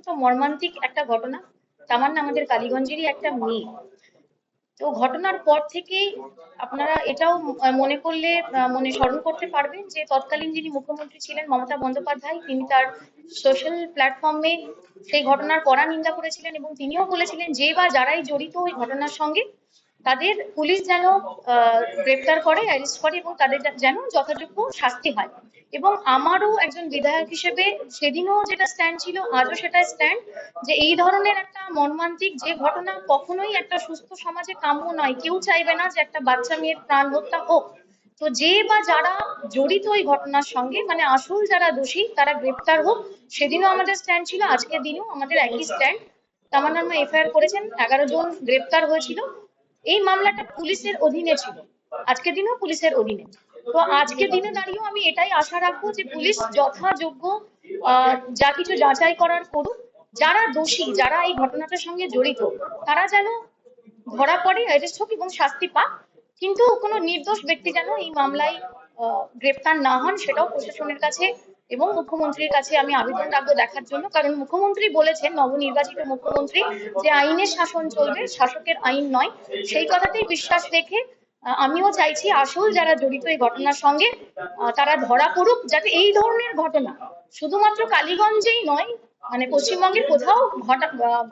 অত্যন্ত মর্মান্তিক একটা ঘটনা। তামান্না আমাদের কালীগঞ্জেরই একটা মেয়ে। তো ঘটনার পর থেকেই আপনারা এটাও মনে করলে মনে স্মরণ করতে পারবেন যে তৎকালীন যিনি মুখ্যমন্ত্রী ছিলেন মমতা বন্দ্যোপাধ্যায়, তিনি তার সোশ্যাল প্ল্যাটফর্মে সেই ঘটনার কড়া নিন্দা করেছিলেন এবং তিনিও বলেছিলেন যে বা যারাই জড়িত ওই ঘটনার সঙ্গে তাদের পুলিশ যেন গ্রেপ্তার করে, অ্যারেস্ট করে এবং তাদের যেন যথাযোগ্য শাস্তি হয়। এবং আমারও একজন বিধায়ক হিসেবে সেদিনও যেটা স্ট্যান্ড ছিল, আজও সেটা স্ট্যান্ড, যে এই ধরনের একটা মর্মান্তিক যে ঘটনা কখনোই একটা সুস্থ সমাজে কাম্য নয়। কেউ চাইবে না যে একটা বাচ্চা মেয়ের প্রাণ হত্যা হোক। তো যে বা যারা জড়িত ওই ঘটনার সঙ্গে, মানে আসল যারা দোষী, তারা গ্রেপ্তার হোক। সেদিনও আমাদের স্ট্যান্ড ছিল, আজকের দিনেও আমাদের একই স্ট্যান্ড। তামান্নার মা এফআইআর করেছেন, 11 জন গ্রেপ্তার হয়েছিল। এই মামলাটা পুলিশের অধীনে ছিল, আজকের দিনেও পুলিশের অধীনে। তো আজকের দিনে দাঁড়িয়েও আমি এটাই আশা রাখবো যে পুলিশ যথাযোগ্য যা কিছু যাচাই করার করুক। যারা দোষী, যারা এই ঘটনাটার সঙ্গে জড়িত, তারা যেন ধরা পড়ে, অ্যারেস্ট হোক এবং শাস্তি পাক। কিন্তু কোনো নির্দোষ ব্যক্তি যেন এই মামলায় গ্রেপ্তার না হন, সেটাও প্রশাসনের কাছে এবং মুখ্যমন্ত্রীর কাছে আমি আবেদন রাখবো দেখার জন্য। কারণ মুখ্যমন্ত্রী বলেছেন, নবনির্বাচিত মুখ্যমন্ত্রী, যে আইনের শাসন চলবে, শাসকের আইন নয়। সেই কথাতেই বিশ্বাস রেখে আমিও চাইছি আসল যারা জড়িত এই ঘটনার সঙ্গে তারা ধরা পড়ুক, যাতে এই ধরনের ঘটনা শুধুমাত্র কালীগঞ্জেই নয়, মানে পশ্চিমবঙ্গের কোথাও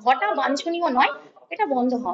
ঘটা বাঞ্ছনীয় নয়, এটা বন্ধ হয়।